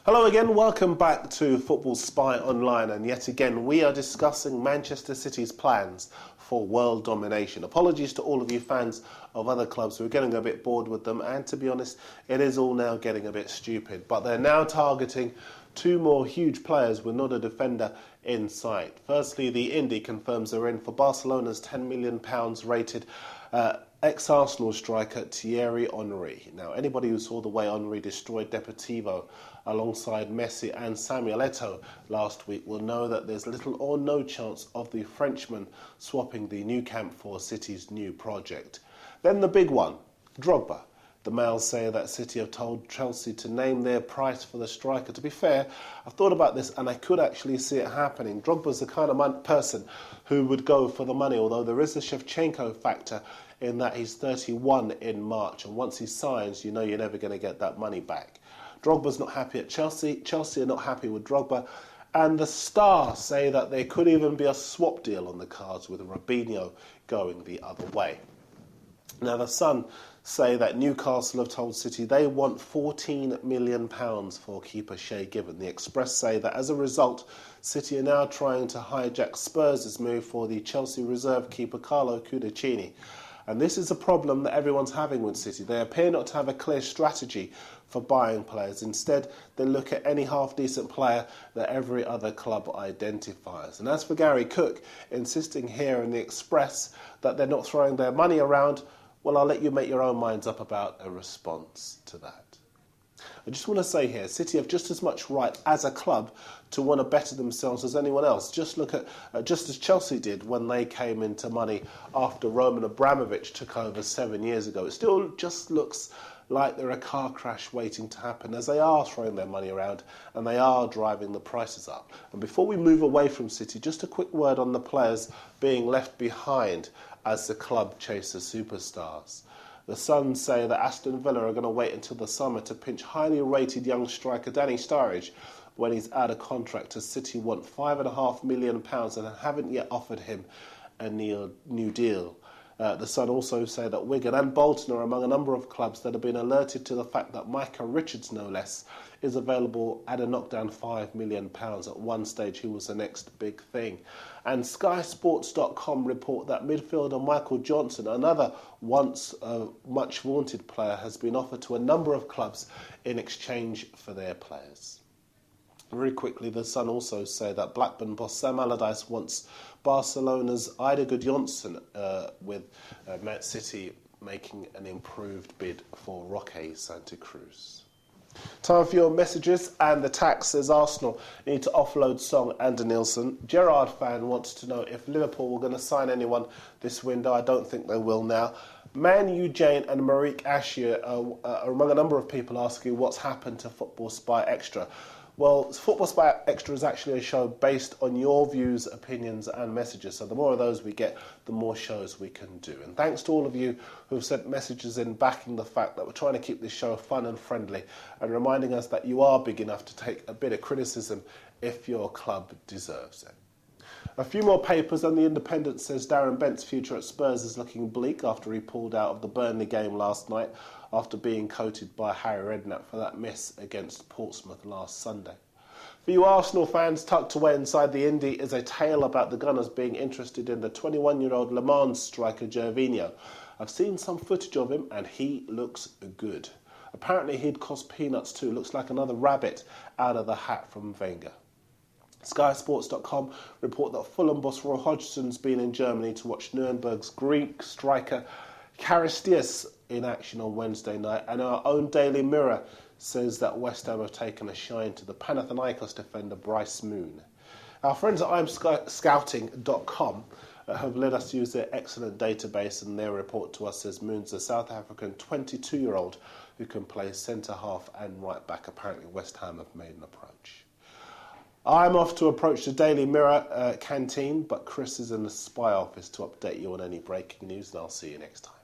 Hello again, welcome back to Football Spy Online, and yet again we are discussing Manchester City's plans for world domination. Apologies to all of you fans of other clubs who are getting a bit bored with them, and to be honest, it is all now getting a bit stupid. But they're now targeting two more huge players with not a defender in sight. Firstly, the Indy confirms they're in for Barcelona's £10 million rated ex-Arsenal striker Thierry Henry. Now, anybody who saw the way Henry destroyed Deportivo alongside Messi and Samuel Eto'o last week will know that there's little or no chance of the Frenchman swapping the new camp for City's new project. Then the big one, Drogba. The Mail say that City have told Chelsea to name their price for the striker. To be fair, I've thought about this and I could actually see it happening. Drogba's the kind of person who would go for the money, although there is a Shevchenko factor in that he's 31 in March, and once he signs, you know you're never going to get that money back. Drogba's not happy at Chelsea. Chelsea are not happy with Drogba. And the Star say that there could even be a swap deal on the cards with Robinho going the other way. Now, the Sun say that Newcastle have told City they want £14 million for keeper Shay Given. The Express say that as a result, City are now trying to hijack Spurs' move for the Chelsea reserve keeper Carlo Cudicini. And this is a problem that everyone's having with City. They appear not to have a clear strategy for buying players. Instead, they look at any half-decent player that every other club identifies. And as for Gary Cook, insisting here in the Express that they're not throwing their money around, well, I'll let you make your own minds up about a response to that. I just want to say here, City have just as much right as a club to want to better themselves as anyone else. Just look at, just as Chelsea did when they came into money after Roman Abramovich took over 7 years ago. It still just looks like they're a car crash waiting to happen, as they are throwing their money around and they are driving the prices up. And before we move away from City, just a quick word on the players being left behind as the club chases superstars. The Sun say that Aston Villa are going to wait until the summer to pinch highly rated young striker Danny Sturridge when he's out of contract, as City want £5.5 million and haven't yet offered him a new deal. The Sun also say that Wigan and Bolton are among a number of clubs that have been alerted to the fact that Micah Richards, no less, is available at a knockdown £5 million. At one stage, he was the next big thing. And SkySports.com report that midfielder Michael Johnson, another once much vaunted player, has been offered to a number of clubs in exchange for their players. Very quickly, the Sun also say that Blackburn boss Sam Allardyce wants Barcelona's Ida Gudjohnsen, with Man City making an improved bid for Roque Santa Cruz. Time for your messages, and the tax says Arsenal need to offload Song and Nielsen. Gerard fan wants to know if Liverpool were going to sign anyone this window. I don't think they will now. Man U Jane and Marique Ashier are among a number of people asking what's happened to Football Spy Extra. Well, Football Spy Extra is actually a show based on your views, opinions and messages. So the more of those we get, the more shows we can do. And thanks to all of you who've sent messages in backing the fact that we're trying to keep this show fun and friendly and reminding us that you are big enough to take a bit of criticism if your club deserves it. A few more papers, and the Independent says Darren Bent's future at Spurs is looking bleak after he pulled out of the Burnley game last night after being coated by Harry Redknapp for that miss against Portsmouth last Sunday. For you Arsenal fans, tucked away inside the Indy is a tale about the Gunners being interested in the 21-year-old Le Mans striker Gervinho. I've seen some footage of him and he looks good. Apparently he'd cost peanuts too. Looks like another rabbit out of the hat from Wenger. SkySports.com report that Fulham boss Roy Hodgson's been in Germany to watch Nuremberg's Greek striker Charistias in action on Wednesday night, and our own Daily Mirror says that West Ham have taken a shine to the Panathinaikos defender Bryce Moon. Our friends at imscouting.com have let us use their excellent database, and their report to us says Moon's a South African 22-year-old who can play centre-half and right-back. Apparently West Ham have made an approach. I'm off to approach the Daily Mirror canteen, but Chris is in the Spy office to update you on any breaking news, and I'll see you next time.